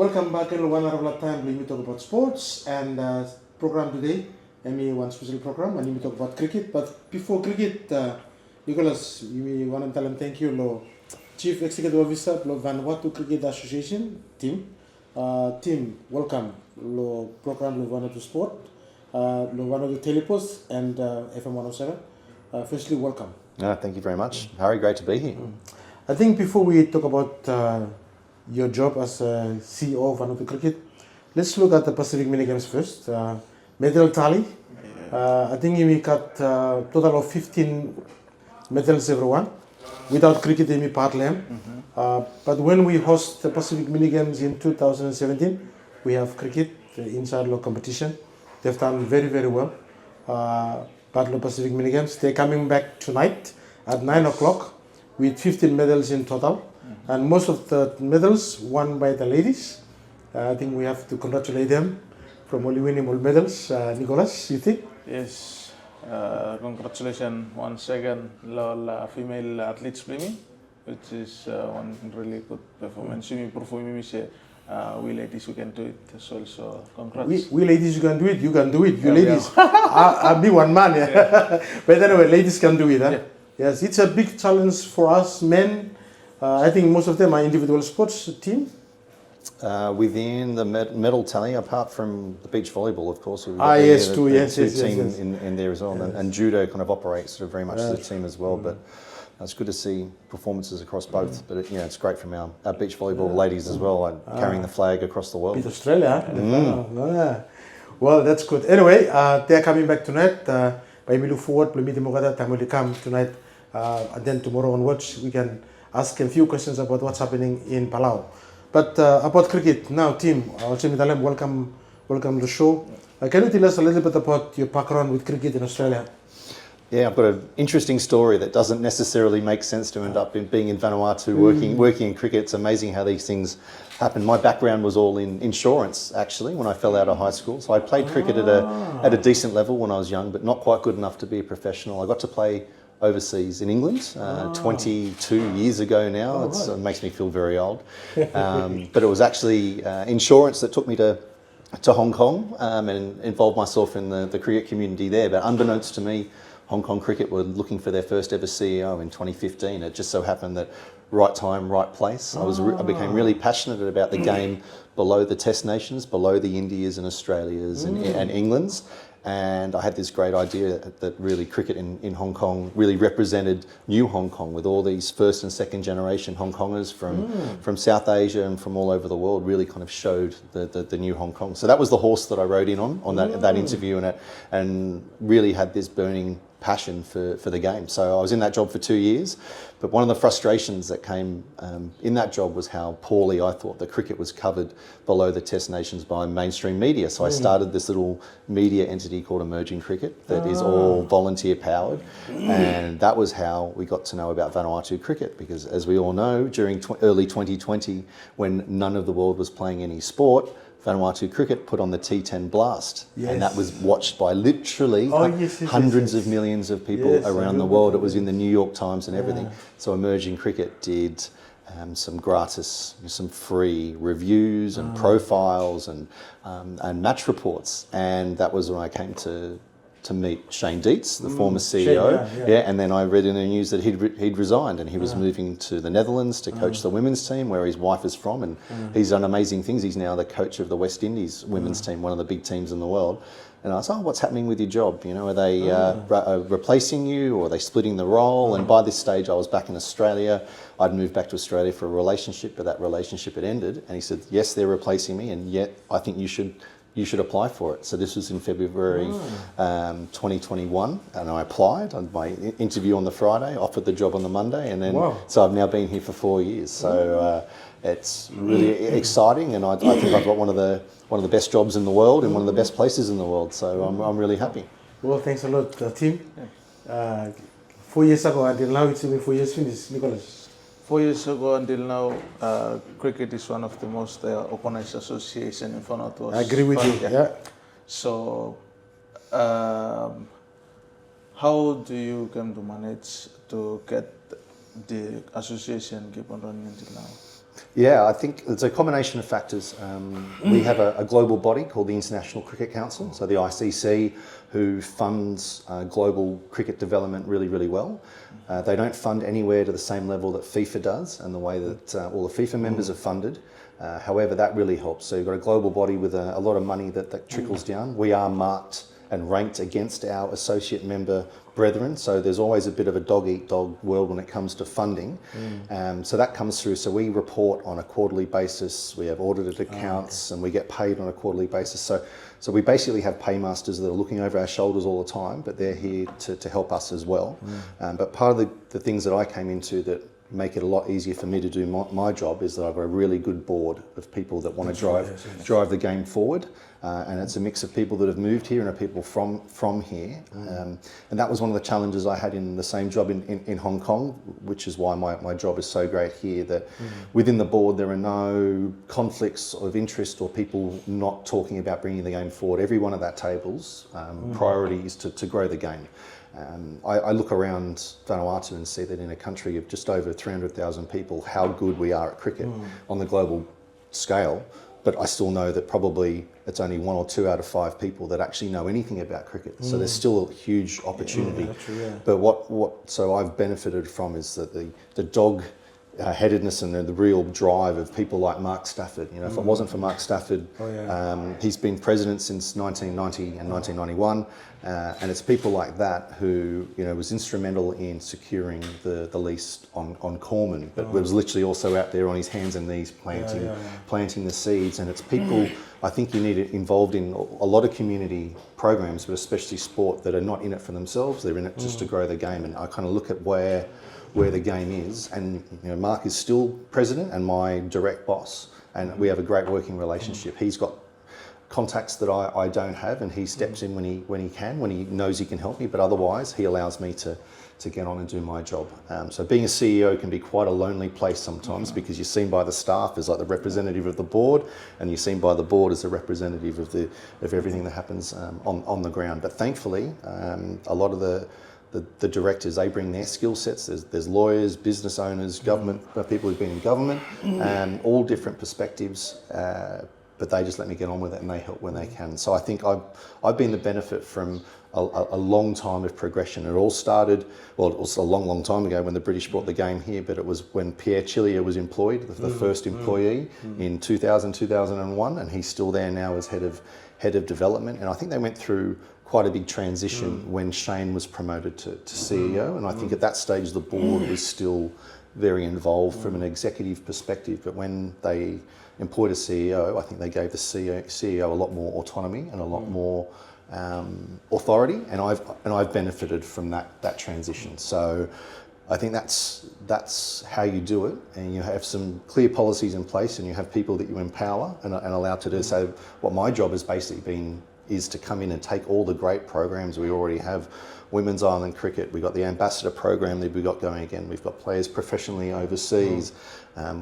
Welcome back in one hour time. We talk about sports and program today. One special program and we talk about cricket. But before cricket, Nicholas, we want to tell him thank you, lo Chief Executive Officer, lo Vanuatu Cricket Association team. Team, welcome, lo program lo Vanuatu Sport, lo Vanuatu Telepost and FM 107. Firstly, welcome. Thank you very much, Harry. Great to be here. I think before we talk about your job as CEO of Vanuatu Cricket, let's look at the Pacific Mini Games first. Medal tally. I think we got total of 15 medals everyone. Without cricket, we part lamb. But when we host the Pacific Mini Games in 2017, we have cricket inside the competition. They've done very, very well. But the Pacific Mini Games, they're coming back tonight at 9 o'clock with 15 medals in total. And most of the medals won by the ladies. I think we have to congratulate them from only winning all medals. Nicholas, you think? Yes, congratulations once again all female athletes playing, which is one really good performance. We ladies we can do it as well, so congrats. We ladies you can do it, you can do it, you ladies. I'll be one man, yeah. But anyway, ladies can do it. Huh? Yeah. Yes, it's a big challenge for us men. I think most of them are individual sports team. Within the medal tally, apart from the beach volleyball, of course, yes, the team in there as well, yes. And judo kind of operates sort of very much as a team as well. But it's good to see performances across both. But it's great from our beach volleyball ladies as well, and carrying the flag across the world. Beat Australia. Well, that's good. Anyway, they're coming back tonight. We look forward to meeting them. Time will come tonight, and then tomorrow onwards we can ask a few questions about what's happening in Palau. But about cricket, now team, welcome to the show. Can you tell us a little bit about your background with cricket in Australia? Yeah, I've got an interesting story that doesn't necessarily make sense to end up being in Vanuatu working in cricket. It's amazing how these things happen. My background was all in insurance, actually, when I fell out of high school. So I played cricket at a decent level when I was young, but not quite good enough to be a professional. I got to play overseas in England 22 years ago now. It makes me feel very old. But it was actually insurance that took me to Hong Kong and involved myself in the cricket community there. But unbeknownst to me, Hong Kong Cricket were looking for their first ever CEO in 2015. It just so happened that right time, right place. I became really passionate about the game below the Test nations, below the Indias and Australias and Englands. And I had this great idea that really cricket in Hong Kong really represented new Hong Kong, with all these first and second generation Hong Kongers from South Asia and from all over the world, really kind of showed the new Hong Kong. So that was the horse that I rode in on that interview, and really had this burning passion for the game. So I was in that job for 2 years, but one of the frustrations that came in that job was how poorly I thought the cricket was covered below the Test nations by mainstream media. So I started this little media entity called Emerging Cricket that is all volunteer powered, and that was how we got to know about Vanuatu cricket, because as we all know, during early 2020, when none of the world was playing any sport, Vanuatu cricket put on the T10 Blast, and that was watched by literally hundreds of millions of people around the world. It was in the New York Times and everything. So Emerging Cricket did some gratis, some free reviews and profiles and match reports, and that was when I came to meet Shane Dietz, the former CEO. And then I read in the news that he'd resigned, and he was moving to the Netherlands to coach the women's team, where his wife is from, and he's done amazing things. He's now the coach of the West Indies women's team, one of the big teams in the world. And I said, what's happening with your job? Are they replacing you, or are they splitting the role? And by this stage, I was back in Australia. I'd moved back to Australia for a relationship, but that relationship had ended. And he said, yes, they're replacing me, and yet I think you should apply for it. So this was in February 2021, and I applied. On my interview on the Friday, offered the job on the Monday, and then so I've now been here for 4 years. So it's really exciting, and I think I've got one of the best jobs in the world and one of the best places in the world. So I'm really happy. Well, thanks a lot, team. 4 years ago until now, it's been 4 years finished, Nicholas. 4 years ago until now, cricket is one of the most organized association in Vanuatu. I agree with you. Yeah. So, how do you come to manage to get the association keep on running until now? Yeah, I think it's a combination of factors. We have a global body called the International Cricket Council, so the ICC, who funds global cricket development really, really well. They don't fund anywhere to the same level that FIFA does and the way that all the FIFA members are funded. However, that really helps. So you've got a global body with a lot of money that trickles down. We are marked and ranked against our associate member brethren, so there's always a bit of a dog-eat-dog world when it comes to funding. So that comes through. So we report on a quarterly basis, we have audited accounts, and we get paid on a quarterly basis. So we basically have paymasters that are looking over our shoulders all the time, but they're here to help us as well. But part of the things that I came into that make it a lot easier for me to do my job is that I've got a really good board of people that want to drive the game forward. And it's a mix of people that have moved here and are people from here. And that was one of the challenges I had in the same job in Hong Kong, which is why my job is so great here, that within the board there are no conflicts of interest or people not talking about bringing the game forward. Everyone at that table's priority is to grow the game. I look around Vanuatu and see that in a country of just over 300,000 people, how good we are at cricket on the global scale. But I still know that probably it's only 1 or 2 out of 5 people that actually know anything about cricket. So there's still a huge opportunity. But so I've benefited from is that the dog headedness and the real drive of people like Mark Stafford. You know, if it wasn't for Mark Stafford, he's been president since 1990 and 1991, and it's people like that who, you know, was instrumental in securing the lease on Corman, but was literally also out there on his hands and knees planting the seeds. And it's people I think you need it involved in a lot of community programs, but especially sport, that are not in it for themselves. They're in it just to grow the game. And I kind of look at where the game is, and you know, Mark is still president and my direct boss, and we have a great working relationship. He's got contacts that I don't have, and he steps in when he knows he can help me, but otherwise he allows me to get on and do my job. So being a CEO can be quite a lonely place sometimes, because you're seen by the staff as like the representative of the board, and you're seen by the board as the representative of everything that happens on the ground. But thankfully, a lot of the directors, they bring their skill sets. There's lawyers, business owners, government, people who've been in government, all different perspectives, but they just let me get on with it, and they help when they can. So I think I've been the benefit from a long time of progression. It all started, well, it was a long time ago when the British brought the game here, but it was when Pierre Chillier was employed, the first employee in 2001, and he's still there now as head of development. And I think they went through quite a big transition when Shane was promoted to CEO, and I think at that stage the board was still very involved from an executive perspective, but when they employed a CEO, I think they gave the CEO a lot more autonomy and a lot more authority, and I've benefited from that transition. So I think that's how you do it, and you have some clear policies in place, and you have people that you empower and allow to do. So what my job has basically been is to come in and take all the great programs we already have. Women's Island cricket, we've got the ambassador program that we've got going again. We've got players professionally overseas.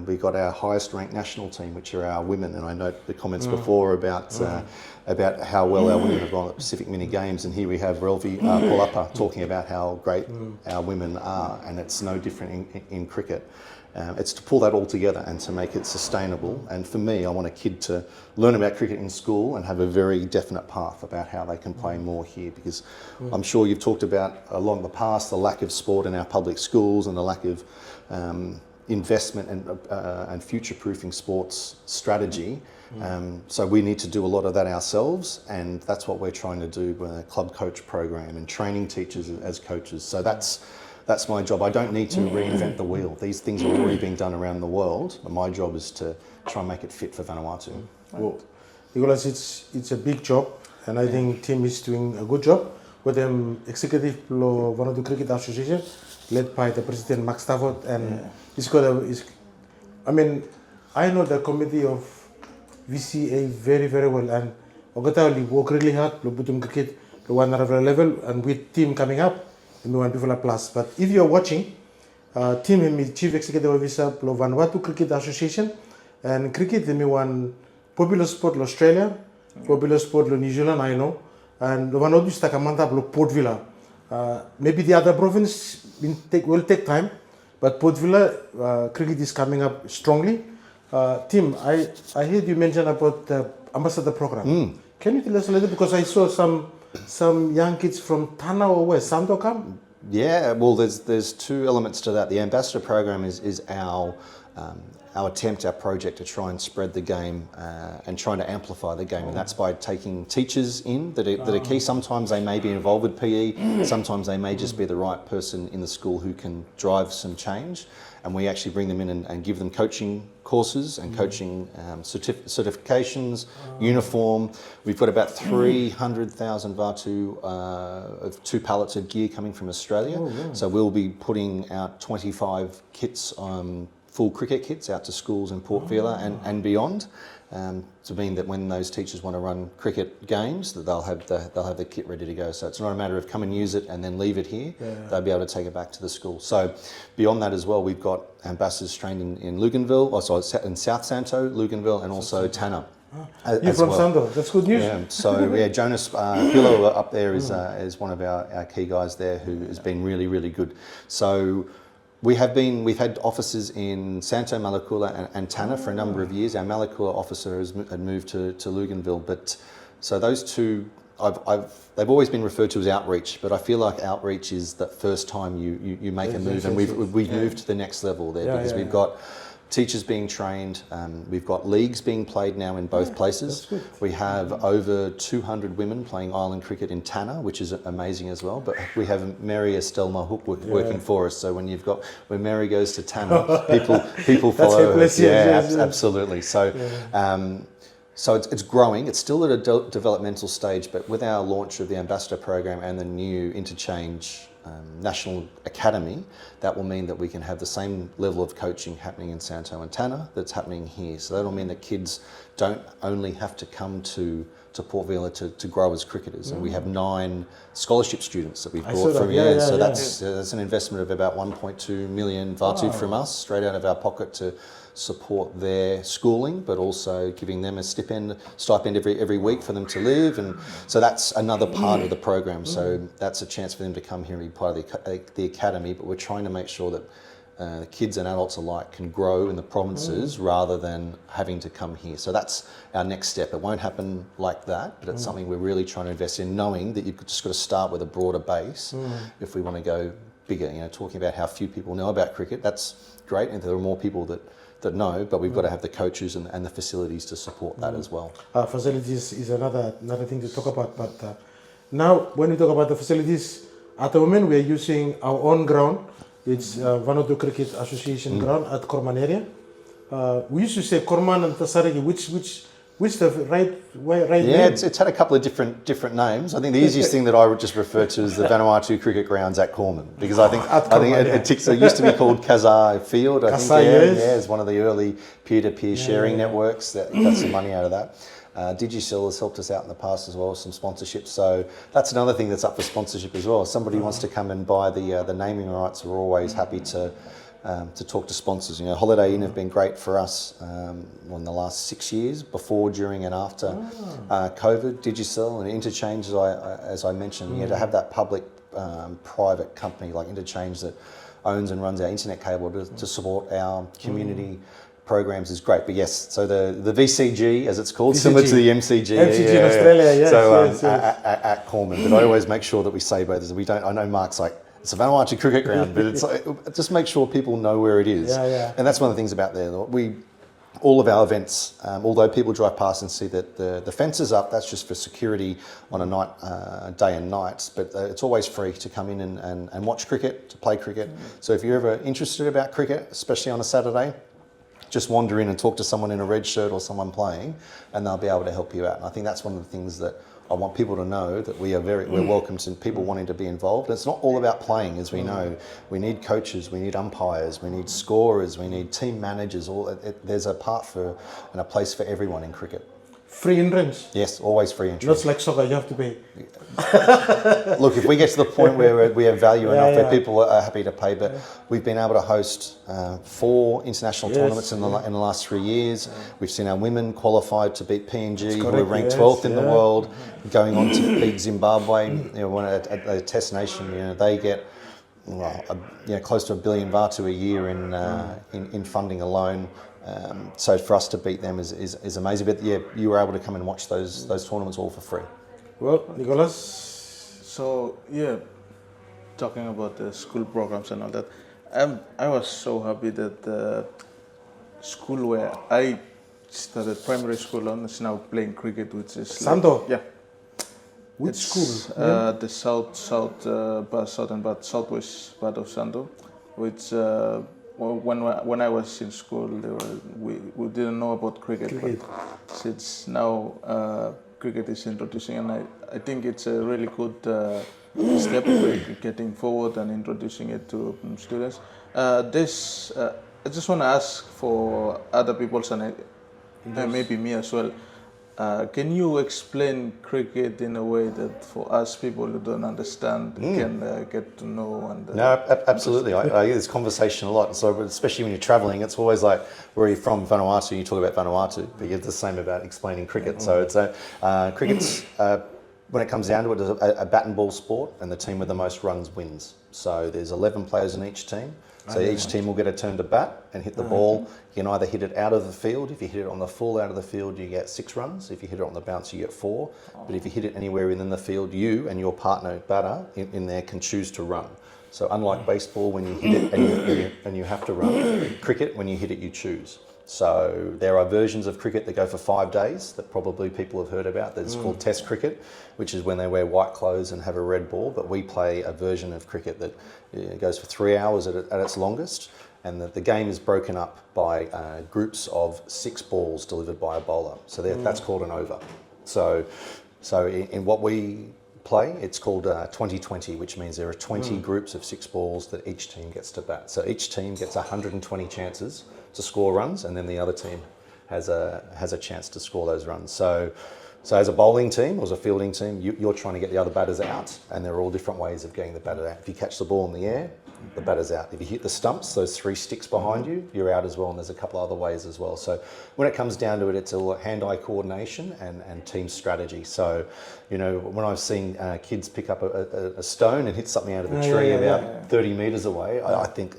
We've got our highest ranked national team, which are our women. And I note the comments before about how well our women have gone at Pacific Mini Games. And here we have Relvi Polapa talking about how great our women are. And it's no different in cricket. It's to pull that all together and to make it sustainable. And for me, I want a kid to learn about cricket in school and have a very definite path about how they can play more here, because I'm sure you've talked about along the past the lack of sport in our public schools and the lack of investment and future-proofing sports strategy. So we need to do a lot of that ourselves, and that's what we're trying to do with a club coach program and training teachers as coaches. So that's my job. I don't need to reinvent the wheel. These things are already being done around the world, but my job is to try and make it fit for Vanuatu. Well, Nicholas, it's a big job, and I think Tim is doing a good job with the executive of Vanuatu Cricket Association, led by the president Mark Stafford, and I know the committee of VCA very, very well, and we work really hard to put cricket to one another level, and with Tim coming up, we want people plus. But if you're watching, Tim is Chief Executive Officer of Vanuatu Cricket Association, and cricket is one popular sport in Australia, popular sport in New Zealand, I know, and Vanuatu is like Port Vila. Maybe the other province will take time, but Port Vila cricket is coming up strongly, Tim, I heard you mention about the ambassador program. Can you tell us a little? Because I saw some young kids from Tana or where Santo come. Yeah, well, there's two elements to that. The ambassador program is our attempt, our project to try and spread the game and trying to amplify the game, and that's by taking teachers in that are key. Sometimes they may be involved with PE, sometimes they may just be the right person in the school who can drive some change, and we actually bring them in and give them coaching courses and coaching certifications, uniform. We've got about 300,000 Vanuatu of 2 pallets of gear coming from Australia. So we'll be putting out 25 kits, full cricket kits out to schools in Port Vila and beyond, to mean that when those teachers want to run cricket games, that they'll have the kit ready to go. So it's not a matter of come and use it and then leave it here. They'll be able to take it back to the school. So beyond that as well, we've got ambassadors trained in Luganville, in South Santo, Luganville, and also Tanna. You're from Santo. That's good news. Yeah. So Jonas Pillow up there is one of our key guys there who has been really, really good. So we've had offices in Santo, Malakula and Tanna for a number of years. Our Malakula officer had moved to Luganville, but so those two, they've always been referred to as outreach, but I feel like outreach is the first time you make a move, and we've moved to the next level there because we've got teachers being trained, we've got leagues being played now in both places. We have over 200 women playing island cricket in Tanna, which is amazing as well. But we have Mary Estelle Mahuk working for us. So when Mary goes to Tanna, people follow her. Absolutely. So. So it's growing. It's still at a developmental stage, but with our launch of the Ambassador Program and the new Interchange National Academy, that will mean that we can have the same level of coaching happening in Santo and Tanna that's happening here. So that'll mean that kids don't only have to come to Port Vila to grow as cricketers. And we have 9 scholarship students that we've brought from here. So that's an investment of about 1.2 million Vanuatu from us, straight out of our pocket to support their schooling, but also giving them a stipend every week for them to live. And so that's another part of the program. So that's a chance for them to come here and be part of the academy, but we're trying to make sure that the kids and adults alike can grow in the provinces rather than having to come here. So that's our next step. It won't happen like that, but it's something we're really trying to invest in, knowing that you've just got to start with a broader base if we want to go bigger. Talking about how few people know about cricket, that's great, and there are more people that know, but we've got to have the coaches and the facilities to support that as well. Facilities is another thing to talk about, but now when we talk about the facilities, at the moment we are using our own ground. It's Vanuatu Cricket Association ground at Korman area. We used to say Korman and Tasarigi, which the right name? Yeah, it's had a couple of different names. I think the easiest thing that I would just refer to is the Vanuatu Cricket Grounds at Corman, because I think it ticks. It used to be called Kazai Field. I think it's one of the early peer-to-peer sharing networks that got some money out of that. Digicel has helped us out in the past as well with some sponsorships, so that's another thing that's up for sponsorship as well. If somebody wants to come and buy the naming rights, we're always happy to talk to sponsors. Holiday Inn have been great for us in the last 6 years, before, during and after COVID. Digicel and Interchange, as I mentioned, to have that public private company like Interchange that owns and runs our internet cable to support our community programs is great. But yes, so the VCG, as it's called, similar to the MCG. In Australia, yes. So at Corman. But I always make sure that we say both. I know Mark's like, it's a Vanuatu cricket ground, but it's like, just make sure people know where it is. And that's one of the things about there. All of our events, although people drive past and see that the fence is up, that's just for security on a night, day and night, but it's always free to come in and watch cricket, to play cricket. So if you're ever interested about cricket, especially on a Saturday, just wander in and talk to someone in a red shirt or someone playing, and they'll be able to help you out. And I think that's one of the things that I want people to know, that we're welcome to people wanting to be involved. It's not all about playing, as we know. We need coaches, we need umpires, we need scorers, we need team managers. There's a part and a place for everyone in cricket. Free entrance? Yes, always free entrance. Not like soccer, you have to pay. Look, if we get to the point where we have value enough, where people are happy to pay, but we've been able to host 4 international tournaments in the last 3 years. We've seen our women qualified to beat PNG, who are ranked 12th in the world, going on to beat Zimbabwe. A test nation, they get close to $1 billion Vanuatu a year in funding alone. So for us to beat them is amazing. But yeah, you were able to come and watch those tournaments all for free. Well, Nicholas, So yeah, talking about the school programs and all that, I was so happy that the school where I started primary school on is now playing cricket, which is Santo? Yeah. which It's, school? The southern part, southwest part of Santo, which when I was in school, we didn't know about cricket. But since now cricket is introducing, and I think it's a really good step getting forward and introducing it to students. I just want to ask for other people's and maybe me as well. Can you explain cricket in a way that for us people who don't understand can get to know? And No, absolutely. I hear this conversation a lot. So especially when you're travelling, it's always like, where are you from? Vanuatu. You talk about Vanuatu, but it's the same about explaining cricket. So it's cricket's when it comes down to it, is a bat and ball sport, and the team with the most runs wins. So there's 11 players in each team. So each team will get a turn to bat and hit the ball. You can either hit it out of the field. If you hit it on the full out of the field, you get 6 runs. If you hit it on the bounce, you get 4. But if you hit it anywhere within the field, you and your partner batter in there can choose to run. So unlike baseball, when you hit it and you have to run, cricket, when you hit it, you choose. So there are versions of cricket that go for 5 days that probably people have heard about. That's called Test cricket, which is when they wear white clothes and have a red ball. But we play a version of cricket that goes for 3 hours at its longest, and the game is broken up by groups of 6 balls delivered by a bowler. So that's called an over. So in what we play, it's called 20-20, which means there are 20 groups of 6 balls that each team gets to bat. So each team gets 120 chances to score runs, and then the other team has a chance to score those runs. So as a bowling team or as a fielding team, you're trying to get the other batters out, and there are all different ways of getting the batter out. If you catch the ball in the air, the batter's out. If you hit the stumps, those 3 sticks behind you, you're out as well, and there's a couple other ways as well. So when it comes down to it, it's all hand-eye coordination and team strategy. So, when I've seen kids pick up a stone and hit something out of a tree about 30 metres away, I think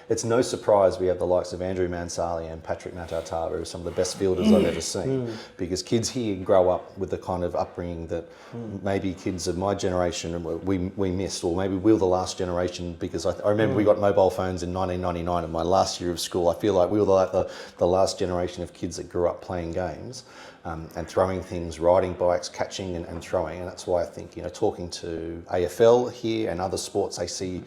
it's no surprise we have the likes of Andrew Mansali and Patrick Natatava, who are some of the best fielders I've ever seen, because kids here grow up with the kind of upbringing that maybe kids of my generation we missed, or maybe we were the last generation, because I remember we got mobile phones in 1999 in my last year of school. I feel like we were like the last generation of kids that grew up playing games and throwing things, riding bikes, catching and throwing, and that's why I think, talking to AFL here and other sports, they see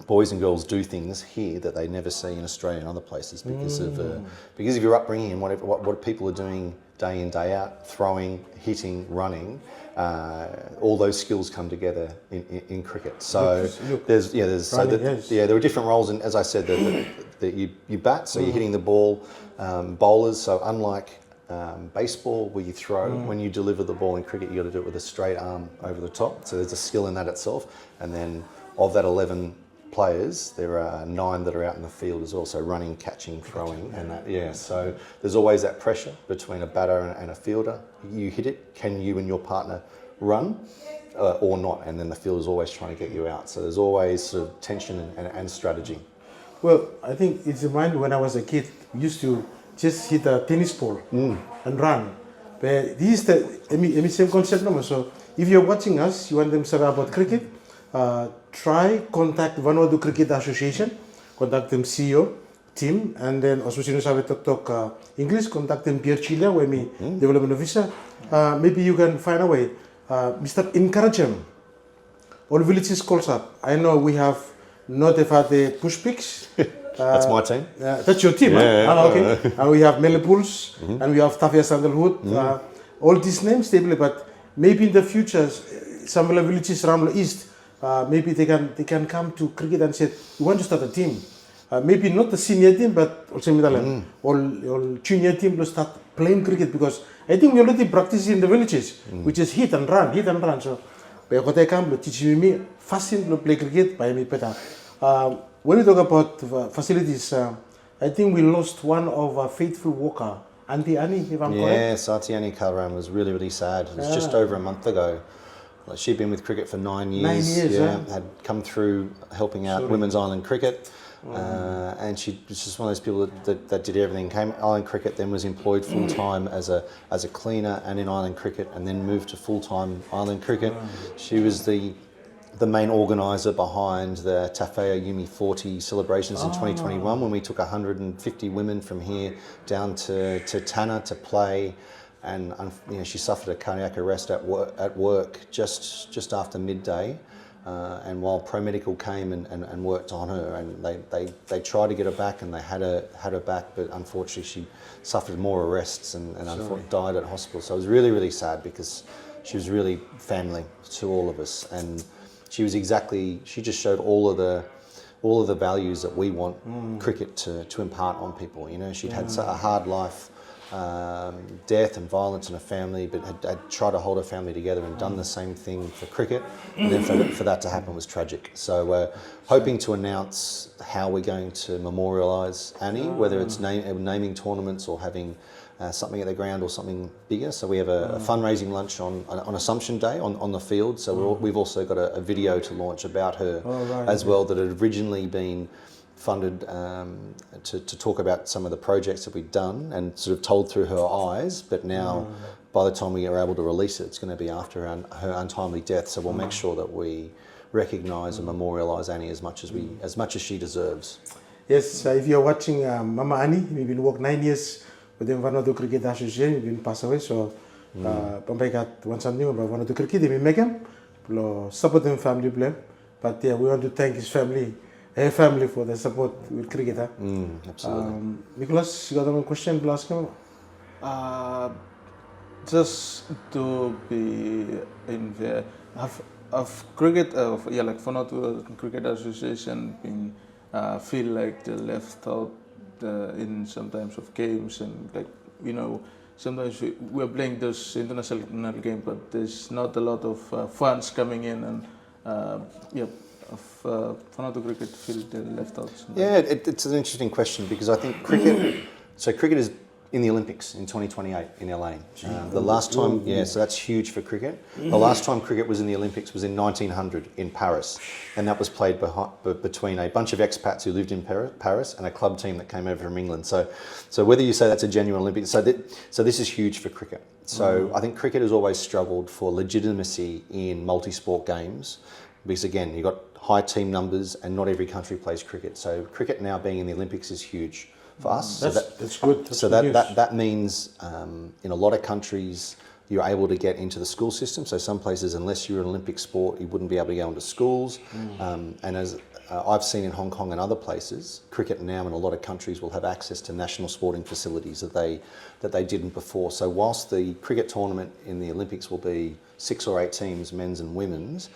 boys and girls do things here that they never see in Australia and other places because of your upbringing and what people are doing day in, day out, throwing, hitting, running. All those skills come together in cricket. So there are different roles, and as I said, that you bat, so you're hitting the ball. Bowlers, so unlike baseball where you throw, when you deliver the ball in cricket, you got to do it with a straight arm over the top. So there's a skill in that itself, and then of that 11 players, there are 9 that are out in the field as well, so running, catching, throwing, and that, so there's always that pressure between a batter and a fielder. You hit it, can you and your partner run or not? And then the fielder's always trying to get you out, so there's always sort of tension and strategy. Well, I think it's reminds when I was a kid, we used to just hit a tennis ball and run. But this is the same concept now. So if you're watching us, you want them to say about cricket, try contact Vanuatu Cricket Association, contact them CEO, team, and then also sino sabe talk English, contact them Pierre Chile, where me development officer. Maybe you can find a way. Mr. Encourage them. All villages calls up. I know we have not had the push picks. That's my team. That's your team, okay. And we have Melepuls, and we have Tafia Sandalwood. All these names they play, but maybe in the future, some villages around the east, maybe they can come to cricket and say, we want to start a team. Maybe not the senior team, but also all junior team to start playing cricket, because I think we already practice in the villages, which is hit and run. So, they come to teach me fascinating to play cricket by me better. When we talk about facilities, I think we lost one of our faithful worker, Auntie Annie, if I'm correct. Yes, Auntie Annie Kalram was really, really sad. It was just over a month ago. She'd been with cricket for 9 years. 9 years, had come through helping out Women's Island Cricket. And she was just one of those people that did everything. Came island cricket, then was employed full time as a cleaner and in island cricket, and then moved to full time island cricket. She was the main organiser behind the Tafea Yumi 40 celebrations in 2021, when we took 150 women from here down to Tanna to play. And she suffered a cardiac arrest at work just after midday, and while Pro Medical came and worked on her, and they tried to get her back, and they had her back, but unfortunately she suffered more arrests and unfortunately died at hospital. So it was really, really sad, because she was really family to all of us, and she just showed all of the values that we want cricket to impart on people. She'd had a hard life. Death and violence in a family, but had tried to hold her family together and done the same thing for cricket, and then for that to happen was tragic. So we're hoping to announce how we're going to memorialise Annie, whether it's naming tournaments or having something at the ground or something bigger. So we have a fundraising lunch on Assumption Day on the field. So we've also got a video to launch about her as well, that had originally been funded to talk about some of the projects that we've done and sort of told through her eyes, but now by the time we are able to release it, it's going to be after her untimely death. So we'll make sure that we recognise and memorialise Annie as much as she deserves. Yes, if you're watching Mama Annie, we've been working 9 years with the Vanuatu Cricket Association. We've been passed away, so pambaikat one something about Vanuatu Cricket. We make him, support him family play, but yeah, we want to thank his family. Her family for the support with cricket. Absolutely. Nicholas, you got one question to ask him? Just to be in there, have cricket, like Vanuatu Cricket Association been feel like they left out in sometimes of games, and sometimes we're playing those international games, but there's not a lot of funds coming in, and Vanuatu cricket feel they're left out. Yeah, it's an interesting question, because I think cricket is in the Olympics in 2028 in LA. The last time, so that's huge for cricket. The last time cricket was in the Olympics was in 1900 in Paris, and that was played between a bunch of expats who lived in Paris and a club team that came over from England. So whether you say that's a genuine Olympics, so this is huge for cricket. So I think cricket has always struggled for legitimacy in multi-sport games, because again, you've got high team numbers and not every country plays cricket. So cricket now being in the Olympics is huge for us. That's good. That means in a lot of countries you're able to get into the school system. So some places, unless you're an Olympic sport, you wouldn't be able to go into schools. And as I've seen in Hong Kong and other places, cricket now in a lot of countries will have access to national sporting facilities that they didn't before. So whilst the cricket tournament in the Olympics will be 6 or 8 teams, men's and women's,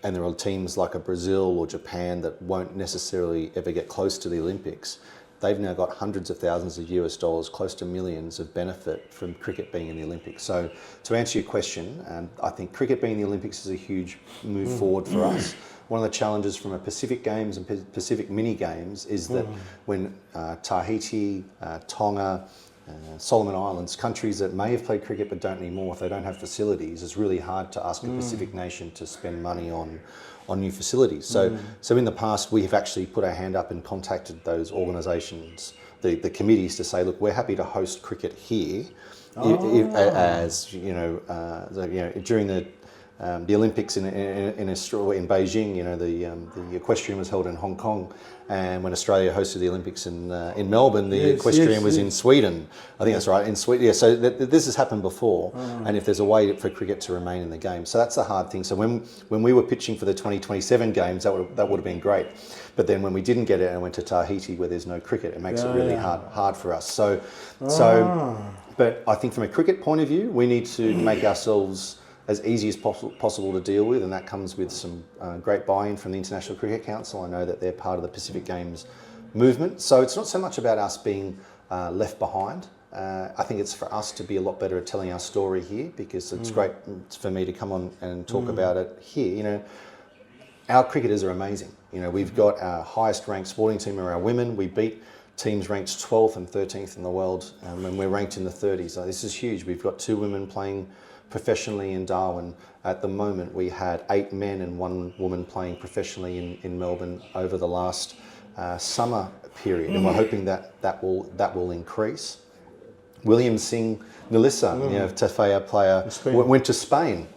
and there are teams like a Brazil or Japan that won't necessarily ever get close to the Olympics, they've now got hundreds of thousands of US dollars, close to millions of benefit from cricket being in the Olympics. So to answer your question, I think cricket being in the Olympics is a huge move forward for us. One of the challenges from a Pacific Games and Pacific Mini Games is that when Tahiti, Tonga, Solomon Islands, countries that may have played cricket but don't anymore, if they don't have facilities, it's really hard to ask a Pacific nation to spend money on new facilities. So in the past, we have actually put our hand up and contacted those organisations, the committees, to say, look, we're happy to host cricket here, as during the Olympics in Beijing, the equestrian was held in Hong Kong, and when Australia hosted the Olympics in Melbourne, the equestrian was in Sweden. I think that's right, in Sweden. Yeah, so this has happened before, and if there's a way for cricket to remain in the game, so that's the hard thing. So when we were pitching for the 2027 games, that would have been great, but then when we didn't get it and went to Tahiti where there's no cricket, it makes it really hard for us. But I think from a cricket point of view, we need to make ourselves as easy as possible to deal with, and that comes with some great buy-in from the International Cricket Council. I know that they're part of the Pacific Games movement. So it's not so much about us being left behind. I think it's for us to be a lot better at telling our story here, because it's great for me to come on and talk about it here. Our cricketers are amazing. We've got our highest ranked sporting team are our women. We beat teams ranked 12th and 13th in the world, and we're ranked in the 30s. So this is huge. We've got 2 women playing professionally in Darwin. At the moment, we had 8 men and 1 woman playing professionally in Melbourne over the last summer period, and we're hoping that will increase. William Singh Nalissa, Tafea player, went to Spain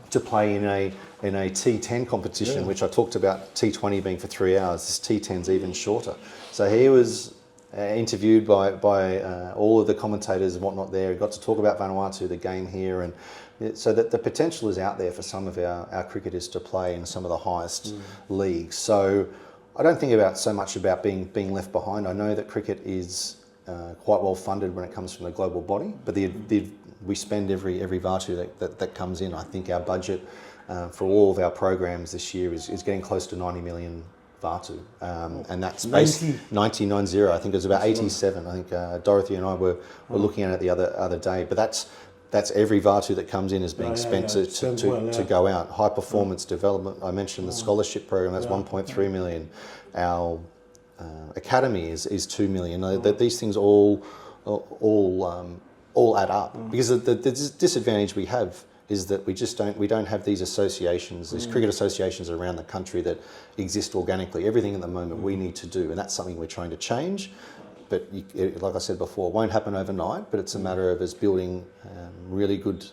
to play in a T10 competition, which I talked about T20 being for 3 hours. This T10's even shorter. So he was interviewed by all of the commentators and whatnot there. He got to talk about Vanuatu, the game here, and so that the potential is out there for some of our cricketers to play in some of the highest leagues. So I don't think so much about being left behind. I know that cricket is quite well funded when it comes from the global body, but we spend every Vatu that comes in. I think our budget for all of our programs this year is getting close to 90 million Vatu, and that's based 90. I think it was about 87. I think Dorothy and I were looking at it the other day, but that's every Vatu that comes in is being spent to go out. High performance development. I mentioned the scholarship program. That's 1.3 million. Our academy is 2 million. These things all add up, because the disadvantage we have is that we don't have these associations, these cricket associations around the country that exist organically. Everything at the moment we need to do, and that's something we're trying to change. But like I said before, it won't happen overnight, but it's a matter of us building a really good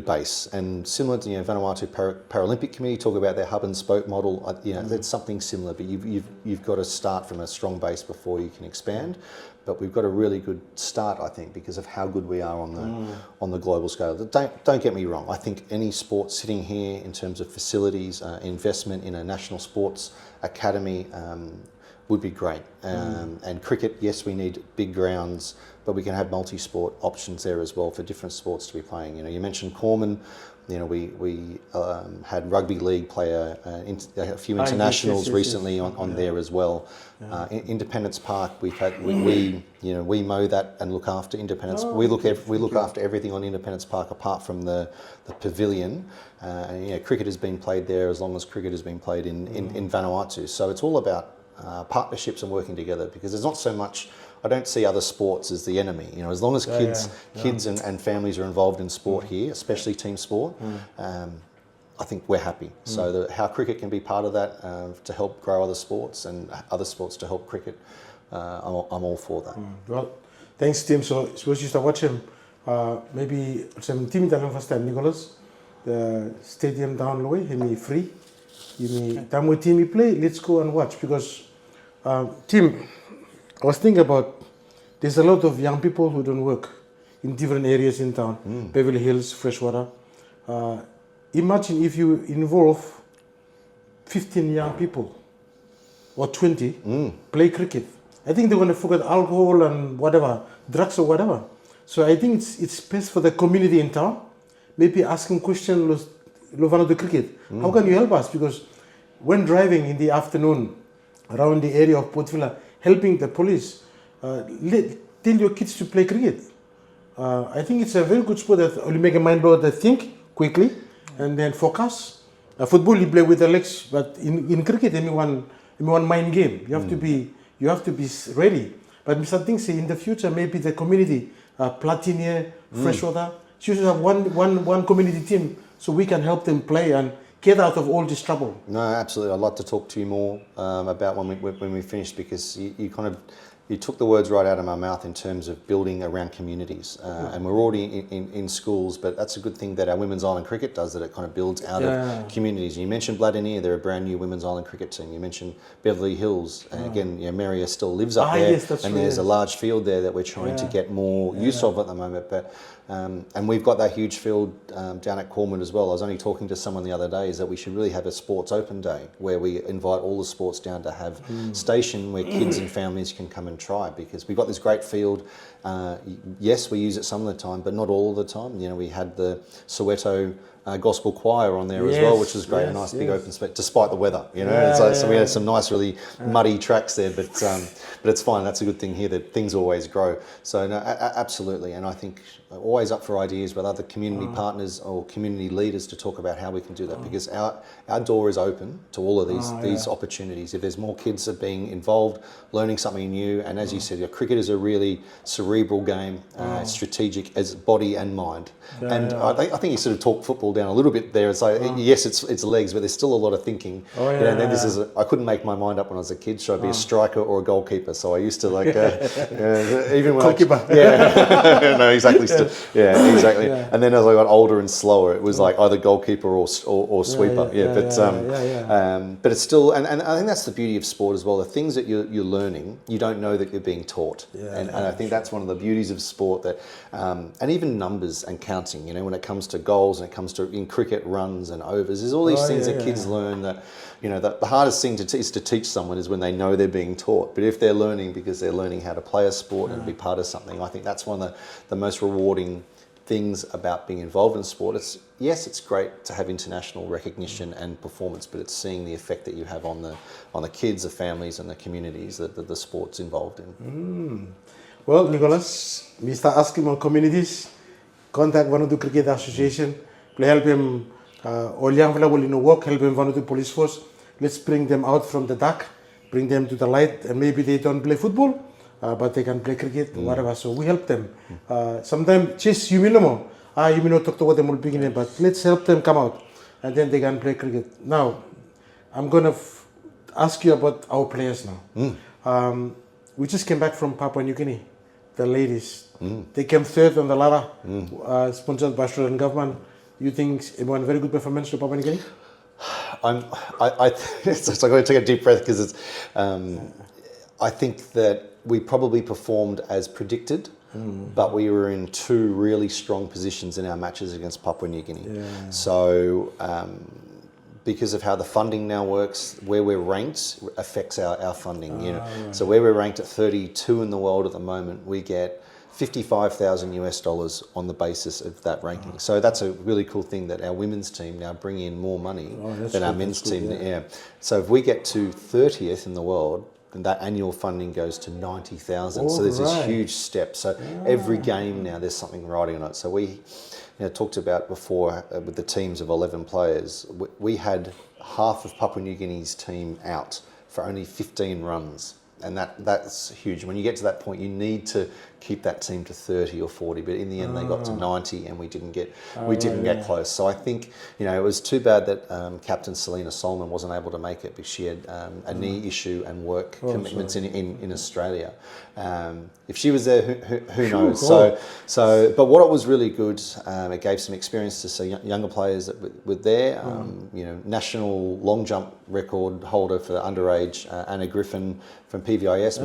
base. And similar to Vanuatu Paralympic Committee talk about their hub and spoke model. That's something similar, but you've got to start from a strong base before you can expand. But we've got a really good start, I think, because of how good we are on the global scale. Don't get me wrong. I think any sport sitting here in terms of facilities, investment in a national sports academy would be great. And cricket, yes, we need big grounds, but we can have multi-sport options there as well for different sports to be playing. You mentioned Corman. We had rugby league play a few internationals recently on there as well. Independence Park, we mow that and look after Independence. We look after everything on Independence Park apart from the pavilion. Cricket has been played there as long as cricket has been played in Vanuatu. So it's all about partnerships and working together, because there's not so much. I don't see other sports as the enemy. As long as kids and families are involved in sport here, especially team sport, I think we're happy. So how cricket can be part of that to help grow other sports and other sports to help cricket, I'm all for that. Well, thanks, Tim. So suppose you start watching maybe some team that first time, Nicholas, the stadium down low, he free. Time with team play, let's go and watch, because Tim, I was thinking about, there's a lot of young people who don't work in different areas in town, Beverly Hills, Freshwater. Imagine if you involve 15 young people or 20 play cricket. I think they're going to forget alcohol and whatever, drugs or whatever. So I think it's best for the community in town, maybe asking questions, Vanuatu cricket. How can you help us? Because when driving in the afternoon around the area of Port Vila, helping the police, tell your kids to play cricket. I think it's a very good sport that will make a mind blow, that think quickly and then focus. Football you play with the legs, but in cricket anyone mind game. You have to be ready. But Mr. Ting say in the future maybe the community, Platinia, Freshwater, should have one community team so we can help them play and get out of all this trouble. No, absolutely. I'd like to talk to you more about when we finish, because you took the words right out of my mouth in terms of building around communities. And we're already in schools, but that's a good thing that our Women's Island Cricket does, that it kind of builds out of communities. You mentioned Bladenia, they're a brand new Women's Island Cricket team. You mentioned Beverly Hills, and again, Maria still lives up there, yes, and there's a large field there that we're trying to get more use of at the moment. But and we've got that huge field down at Corman as well. I was only talking to someone the other day, is that we should really have a sports open day where we invite all the sports down to have station where kids and families can come and try, because we've got this great field. Yes, we use it some of the time, but not all of the time. We had the Soweto gospel choir on there as well, which was great. A nice big open space, despite the weather. So we had some nice, really muddy tracks there, but it's fine. That's a good thing here, that things always grow. So no, absolutely, and I think always up for ideas with other community partners or community leaders to talk about how we can do that, because our door is open to all of these opportunities. If there's more kids that are being involved, learning something new, and as you said, cricket is a really cerebral game, strategic as body and mind. I think you sort of talk football fall down a little bit there. It's like, yes, it's legs, but there's still a lot of thinking. Oh, You know, and then yeah. this is, I couldn't make my mind up when I was a kid. Should I be a striker or a goalkeeper? So I used to like, even when Goalkeeper. yeah, no, exactly. Still, yeah, exactly. Yeah. And then as I got older and slower, it was like either goalkeeper or sweeper. But it's still, and I think that's the beauty of sport as well. The things that you're learning, you don't know that you're being taught. And I think that's one of the beauties of sport, that, and even numbers and counting, you know, when it comes to goals and it comes to in cricket runs and overs, there's all these things that kids learn that, you know, the hardest thing is to teach someone is when they know they're being taught. But if they're learning because they're learning how to play a sport and be part of something, I think that's one of the most rewarding things about being involved in sport. It's great to have international recognition and performance, but it's seeing the effect that you have on the kids, the families, and the communities that the sport's involved in. Well, Nicholas, we start asking on communities, contact Vanuatu Cricket Association, help him, all young people will work, help him Vanuatu Police Force. Let's bring them out from the dark, bring them to the light, and maybe they don't play football, but they can play cricket, whatever. So we help them. Sometimes just you know talk to what them will begin, but let's help them come out, and then they can play cricket. Now, I'm gonna ask you about our players now. We just came back from Papua New Guinea, the ladies. They came third on the ladder, sponsored by Australian government. You think it won a very good performance to Papua New Guinea? It's like I'm going to take a deep breath because it's. I think that we probably performed as predicted, but we were in two really strong positions in our matches against Papua New Guinea. Yeah. So, because of how the funding now works, where we're ranked affects our funding. You know, Right. so where we're ranked at 32 in the world at the moment, we get $55,000 on the basis of that ranking. So that's a really cool thing that our women's team now bring in more money than our men's team. Yeah. So if we get to 30th in the world, then that annual funding goes to 90,000. So there's this huge step. So every game now there's something riding on it. So we talked about before with the teams of 11 players, we had half of Papua New Guinea's team out for only 15 runs. And that's huge. When you get to that point, you need to keep that team to 30 or 40. But in the end, they got to 90, and we didn't get close. So I think it was too bad that Captain Selena Solomon wasn't able to make it because she had a knee issue and work commitments in Australia. If she was there, who knows? Cool. But what was really good, it gave some experience to see younger players that were there. National long jump record holder for underage Anna Griffin from PVIS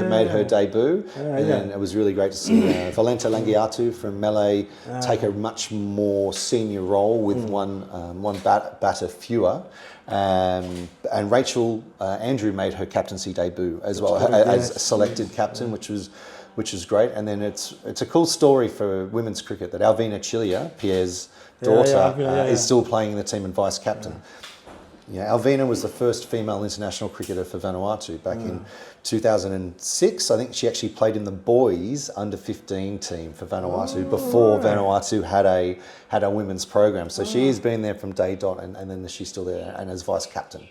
made her debut, and it was really great to see Valenta Langiatu from Melee take a much more senior role with one batter fewer. And Rachel Andrew made her captaincy debut as well as a selected captain, which was great. And then it's a cool story for women's cricket that Alvina Chilia, Pierre's daughter, is still playing in the team and vice captain. Yeah, Alvina was the first female international cricketer for Vanuatu back in 2006. I think she actually played in the boys under 15 team for Vanuatu before Vanuatu had a women's program. So she has been there from day dot, and then she's still there and as vice captain.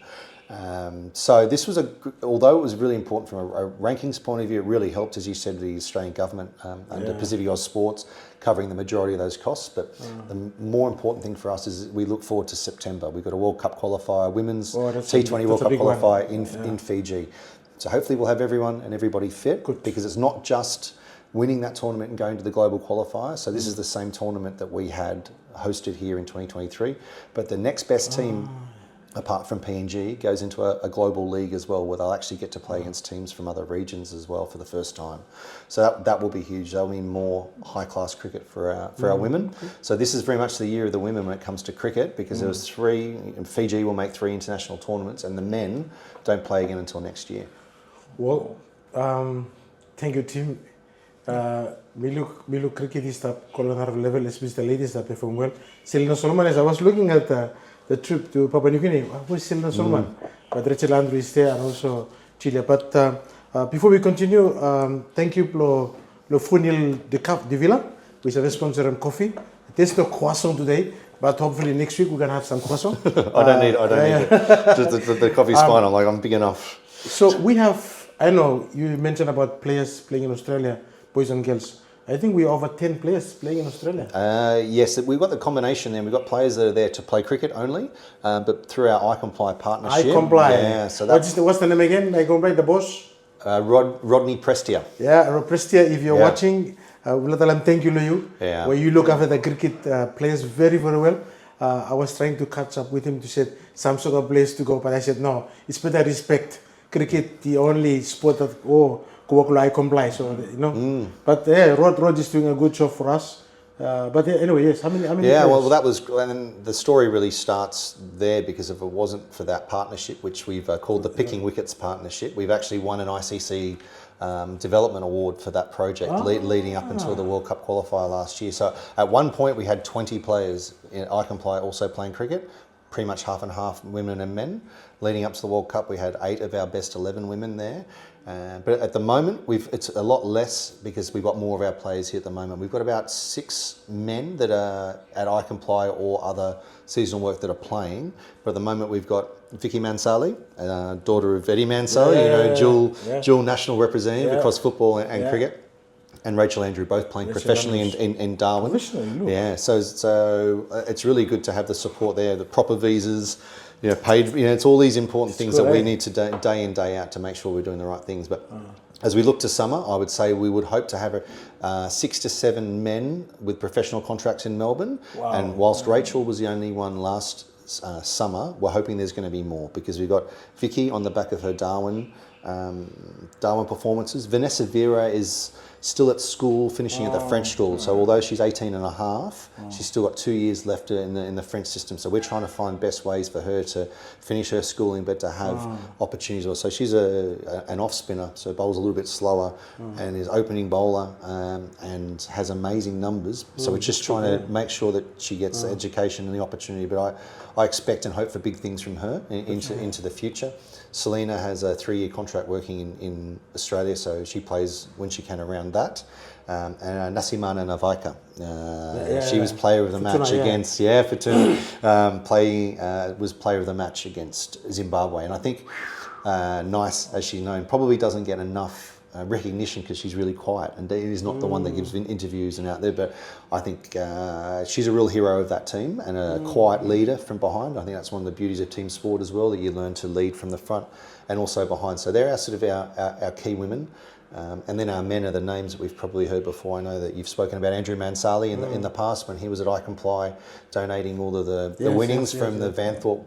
So this was although it was really important from a rankings point of view, it really helped, as you said, the Australian government under Pacific Oz Sports covering the majority of those costs. But the more important thing for us is we look forward to September. We've got a World Cup qualifier, women's T20 World Cup qualifier in Fiji. So hopefully we'll have everyone and everybody fit, because it's not just winning that tournament and going to the global qualifier. So this is the same tournament that we had hosted here in 2023. But the next best team, apart from PNG, goes into a global league as well, where they'll actually get to play against teams from other regions as well for the first time. So that will be huge. That'll mean more high-class cricket for our women. So this is very much the year of the women when it comes to cricket, because there was three, and Fiji will make 3 international tournaments, and the men don't play again until next year. Well, thank you, Tim. We look cricketista colonial level, especially the ladies that perform well. Selena Solomon, as I was looking at the trip to Papua New Guinea, where's Selena Solomon? But Rachel Andrew is there, and also Chile. But before we continue, thank you for the Funil de Villa, which is a sponsor of coffee. There's no croissant today, but hopefully next week we're gonna have some croissant. I don't need it. Just the coffee's fine. I'm big enough. So we have. I know you mentioned about players playing in Australia, boys and girls. I think we over 10 players playing in Australia. Yes, we've got the combination there. We've got players that are there to play cricket only, but through our iComply partnership. iComply. Yeah, so that's What's the name again? iComply, the boss? Rodney Prestia. Yeah, Prestia, if you're Yeah. watching, we'll tell him thank you to you. Yeah. Where you look after the cricket players very, very well. I was trying to catch up with him to say some sort of place to go, but I said no, it's better respect. Cricket, the only sport that I comply. So but yeah, Rod is doing a good job for us. But anyway, yes. How many? Yeah, players? well, that was, and the story really starts there because if it wasn't for that partnership, which we've called the Picking Wickets Partnership, we've actually won an ICC development award for that project leading up until the World Cup qualifier last year. So at one point we had 20 players in iComply also playing cricket, pretty much half and half women and men. Leading up to the World Cup, we had 8 of our best 11 women there. But at the moment, it's a lot less because we've got more of our players here at the moment. We've got about 6 men that are at iComply or other seasonal work that are playing. But at the moment, we've got Vicky Mansali, daughter of Eddie Mansali, dual national representative across football and cricket. And Rachel Andrew both playing professionally in Darwin. Yeah, so it's really good to have the support there, the proper visas, paid. It's all these important things that we need to day in, day out to make sure we're doing the right things. But as we look to summer, I would say we would hope to have 6 to 7 men with professional contracts in Melbourne. Wow. And whilst Rachel was the only one last summer, we're hoping there's going to be more because we've got Vicky on the back of her Darwin performances. Vanessa Vera is still at school, finishing at the French school. So although she's 18 and a half, she's still got 2 years left in the French system. So we're trying to find best ways for her to finish her schooling, but to have opportunities. So she's an off spinner, so bowls a little bit slower and is opening bowler and has amazing numbers. So we're just trying to make sure that she gets the education and the opportunity. But I expect and hope for big things from her into the future. Selena has a 3-year contract working in Australia, so she plays when she can around that. And Nasimana Navaika, she was player of the match against Fortuna. Was player of the match against Zimbabwe, and I think Nice, as she's known, probably doesn't get enough recognition because she's really quiet and is not the one that gives interviews and out there. But I think she's a real hero of that team and a quiet leader from behind. I think that's one of the beauties of team sport as well, that you learn to lead from the front and also behind. So they're our key women. And then our men are the names that we've probably heard before. I know that you've spoken about Andrew Mansali in the past when he was at iComply donating all of the winnings from the Vanthorpe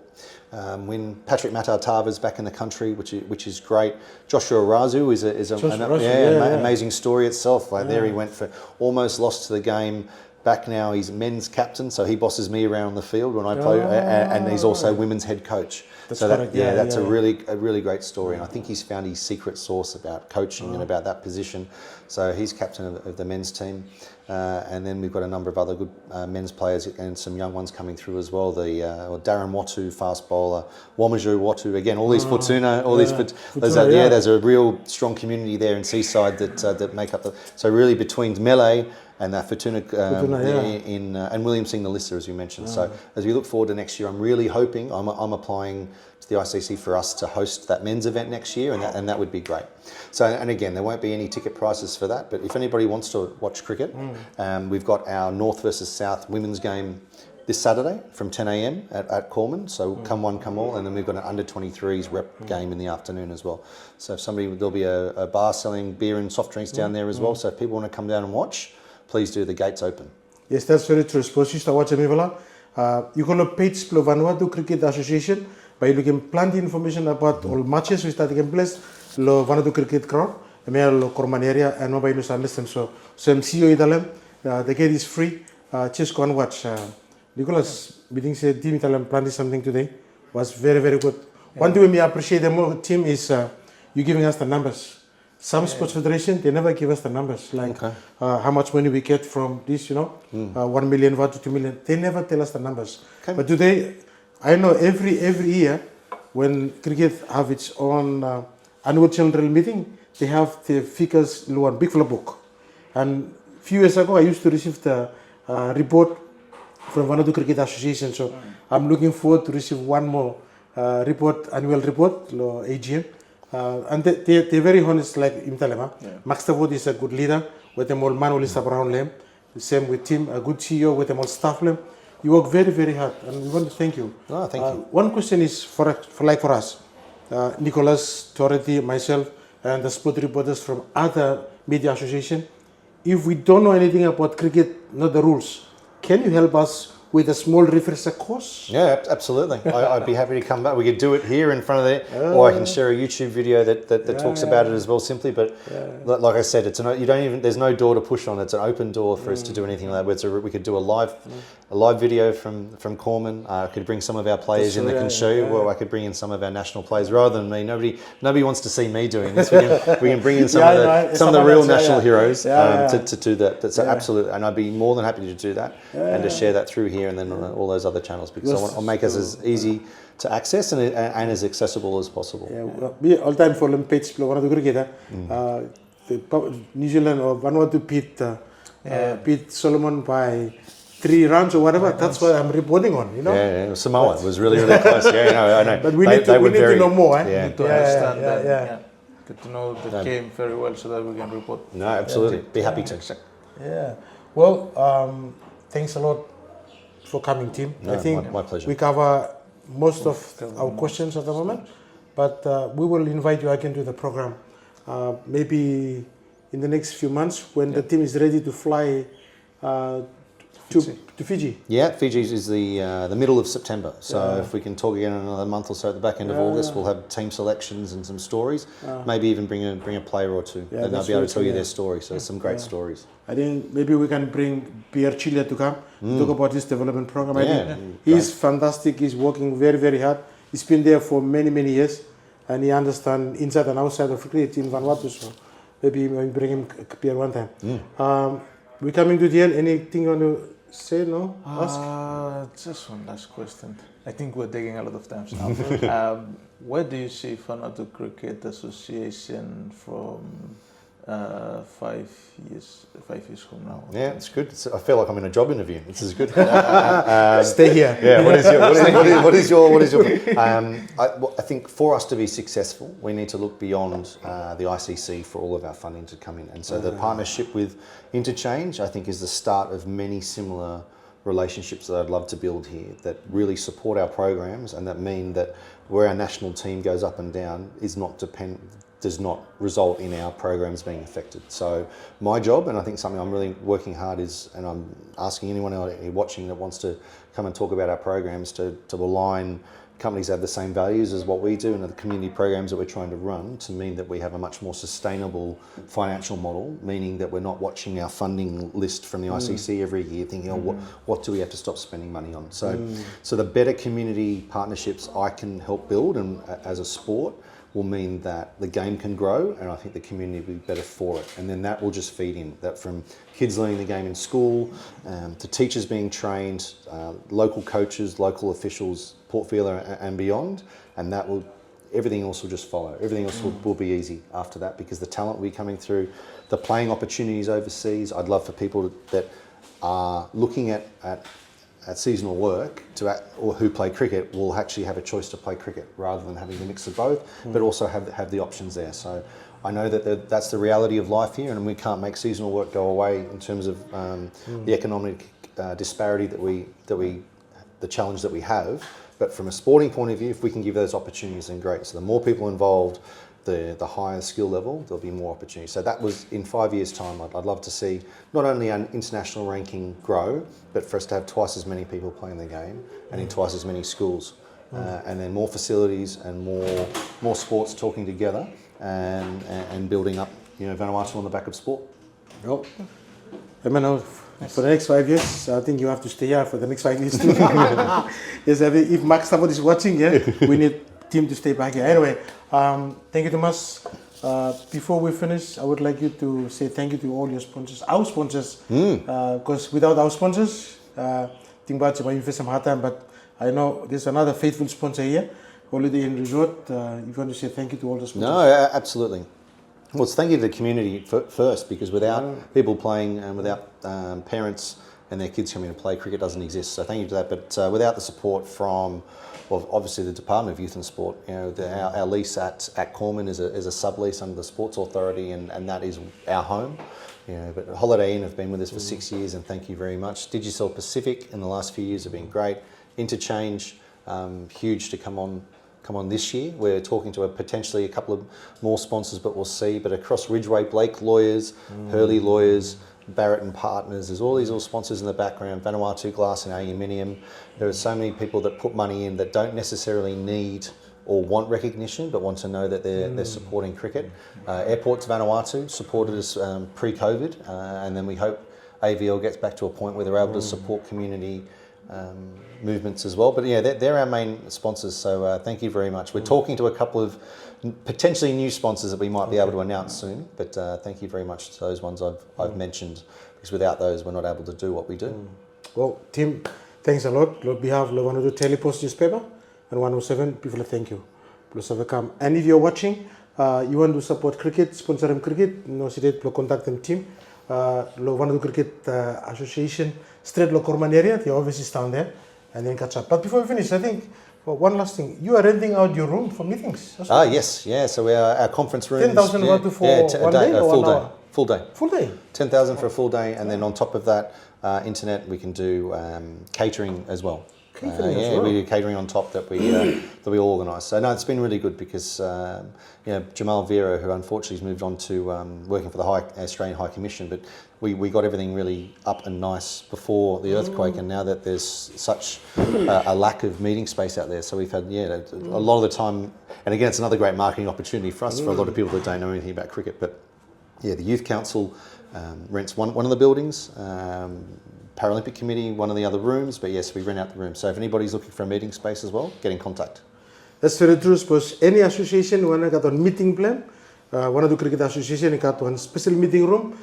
win. Patrick Matar-Tava's back in the country, which is great. Joshua Razu is an amazing story itself. There he went for almost lost to the game. Back now, he's men's captain, so he bosses me around the field when I play, and he's also women's head coach. That's a really great story, and I think he's found his secret sauce about coaching and about that position. So he's captain of the men's team, and then we've got a number of other good men's players and some young ones coming through as well. Darren Watu, fast bowler, Wamaju Watu, again, all these Fortuna, there's a real strong community there in Seaside that make up the. So really between Melee and that Fortuna and William Singh Nalissa, as you mentioned. So as we look forward to next year, I'm really hoping, I'm applying to the ICC for us to host that men's event next year, and that would be great. So, and again, there won't be any ticket prices for that, but if anybody wants to watch cricket, we've got our North versus South women's game this Saturday from 10 a.m. at Corman. So come one, come all, and then we've got an under-23s rep game in the afternoon as well. So if there'll be a bar selling beer and soft drinks down there as well. So if people want to come down and watch, please do. The gates open. Yes, that's very true. Suppose you start watching you can page the Vanuatu Cricket Association by looking plenty information about all matches which are taking place lo Vanuatu Cricket Ground, lo Corman area, and mobile news listen. So MCO idalem, the gate is free. Just go and watch. Nicholas, meeting said team idalem planted something today was very, very good. One thing we appreciate the more team is you giving us the numbers. Some sports federation, they never give us the numbers, like how much money we get from this, 1 million baht to 2 million. They never tell us the numbers. Okay. But today, I know every year when cricket have its own annual general meeting, they have the figures in one big flip book. And a few years ago, I used to receive the report from Vanuatu Cricket Association. So I'm looking forward to receive one more annual report, AGM. And they're very honest, like Imtalema. Max Tavod is a good leader. with them all manually stuff around them. The same with Tim, a good CEO with them all staff them. You work very, very hard, and we want to thank you. Oh, thank you. One question is for us, Nicholas, Dorothy, myself, and the sport reporters from other media association. If we don't know anything about cricket, not the rules, can you help us with a small refresher course? Yeah, absolutely. I'd be happy to come back. We could do it here in front of there, or I can share a YouTube video that talks about it as well. Simply, but like I said, it's there's no door to push on. It's an open door for us to do anything like that. We could do a live video from Corman. I could bring some of our players in that can show you. Or I could bring in some of our national players rather than me. Nobody wants to see me doing this. We can bring in some of the real national heroes to do that. That's absolutely, and I'd be more than happy to do that and to share that through here and then on all those other channels, because I'll make us as easy to access and as accessible as possible. Yeah, we all time for Olympics, one of the cricket. New Zealand or Vanuatu beat Solomon by 3 rounds or whatever. That's what I'm reporting on, you know. Yeah. Samoa was really close. I know. But we need to know more. Yeah. To understand that. Get to know the game very well so that we can report. No, absolutely. Be happy to. Yeah. Well, thanks a lot for coming, Tim. No, I think my pleasure. we cover most of our questions at the moment, but we will invite you again to the program. Maybe in the next few months when the team is ready to fly to Fiji. Yeah, Fiji is the middle of September. So if we can talk again in another month or so at the back end of August, we'll have team selections and some stories. Maybe even bring a player or two, and they'll be able to tell you their story. So some great stories. I think maybe we can bring Pierre Chile to come talk about his development program. I think he's fantastic. He's working very, very hard. He's been there for many, many years, and he understands inside and outside of cricket in Vanuatu. So maybe we bring him Pierre one time. We're coming to the end. Anything you want to say? No? Ask? Just one last question. I think we're taking a lot of time now. Where do you see Vanuatu Cricket Association from 5 years from now? Yeah, it's good. I feel like I'm in a job interview. This is good. Stay here. Yeah. What is your? I think for us to be successful, we need to look beyond the ICC for all of our funding to come in, and so the partnership with Interchange, I think, is the start of many similar relationships that I'd love to build here that really support our programs and that mean that where our national team goes up and down does not result in our programs being affected. So my job, and I think something I'm really working hard is, and I'm asking anyone out here watching that wants to come and talk about our programs to align companies that have the same values as what we do and the community programs that we're trying to run to mean that we have a much more sustainable financial model, meaning that we're not watching our funding list from the ICC every year thinking, what do we have to stop spending money on? So the better community partnerships I can help build and as a sport will mean that the game can grow, and I think the community will be better for it. And then that will just feed in, that from kids learning the game in school, to teachers being trained, local coaches, local officials, Port Vila and beyond, and everything else will just follow. Everything else will be easy after that because the talent will be coming through, the playing opportunities overseas. I'd love for people that are looking at seasonal work or who play cricket will actually have a choice to play cricket rather than having a mix of both, but also have the options there. So I know that that's the reality of life here, and we can't make seasonal work go away in terms of the economic disparity the challenge that we have. But from a sporting point of view, if we can give those opportunities, then great. So the more people involved, the higher skill level, there'll be more opportunities. So that was in 5 years' time. I'd love to see not only our international ranking grow, but for us to have twice as many people playing the game and in twice as many schools. And then more facilities and more sports talking together and building up, Vanuatu on the back of sport. Well, for the next 5 years, I think you have to stay here for the next 5 years too. Yes, if Mark Stafford is watching, we need team to stay back here. Anyway, thank you, Thomas. Before we finish, I would like you to say thank you to all your sponsors, our sponsors, because without our sponsors, Timbachi might invest some hard time, but I know there's another faithful sponsor here, Holiday Inn Resort. If you want to say thank you to all the sponsors. No, absolutely. Well, it's thank you to the community first, because without people playing and without parents and their kids coming to play, cricket doesn't exist. So thank you to that. But without the support from well, obviously the Department of Youth and Sport. You know, our lease at Corman is a sublease under the Sports Authority, and that is our home. You know, but Holiday Inn have been with us for 6 years, and thank you very much. Digicel Pacific in the last few years have been great. Interchange, huge to come on this year. We're talking to potentially a couple of more sponsors, but we'll see. But across Ridgeway, Blake Lawyers, Hurley Lawyers, Barrett and Partners, there's all these little sponsors in the background, Vanuatu Glass and Aluminium. There are so many people that put money in that don't necessarily need or want recognition, but want to know that they're supporting cricket. Airports Vanuatu supported us pre-COVID, and then we hope AVL gets back to a point where they're able to support community movements as well. But yeah, they're our main sponsors, so thank you very much. We're talking to a couple of potentially new sponsors that we might be able to announce soon, but thank you very much to those ones I've mentioned, because without those we're not able to do what we do. Well, Tim, thanks a lot. On behalf of Vanuatu Telepost newspaper and 107, people thank you. Plus have come. And if you're watching, you want to support cricket, sponsor them cricket, no hesitate to contact them team. Vanuatu Cricket Association, straight lo Corman area, the office is down there, and then catch up. But before we finish, I think one last thing, you are renting out your room for meetings. Yes, yeah. So our conference rooms. 10,000 Vanuatu for one day or 1 hour? Full day. Full day. 10,000 for a full day, and then on top of that, internet. We can do catering as well. Catering as well. We do catering on top that we all organise. So no, it's been really good because Jamal Vera, who unfortunately has moved on to working for the Australian High Commission, but we got everything really up and nice before the earthquake, and now that there's such a lack of meeting space out there, so we've had a lot of the time. And again, it's another great marketing opportunity for us, for a lot of people that don't know anything about cricket. But yeah, the Youth Council rents one of the buildings. Paralympic Committee, one of the other rooms, but yes, we rent out the room. So if anybody's looking for a meeting space as well, get in contact. That's very true, because any association, when I got on meeting plan, one of the cricket association, I got one special meeting room,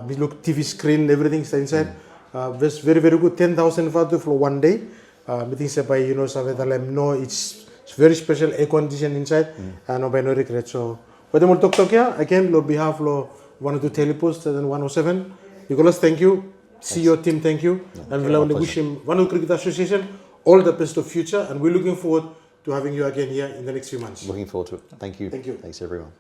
we look TV screen, everything's inside. That's very, very good, 10,000 Vanuatu for one day. Meeting say by, no, it's very special, air condition inside, and by no regret. So, what I'm talk here, again, on behalf of Vanuatu Telepost and 107, Nicholas, thank you. See your team, thank you. And we'll only wish him, Vanuatu Cricket Association, all the best of future. And we're looking forward to having you again here in the next few months. Looking forward to it. Thank you. Thank you. Thanks, everyone.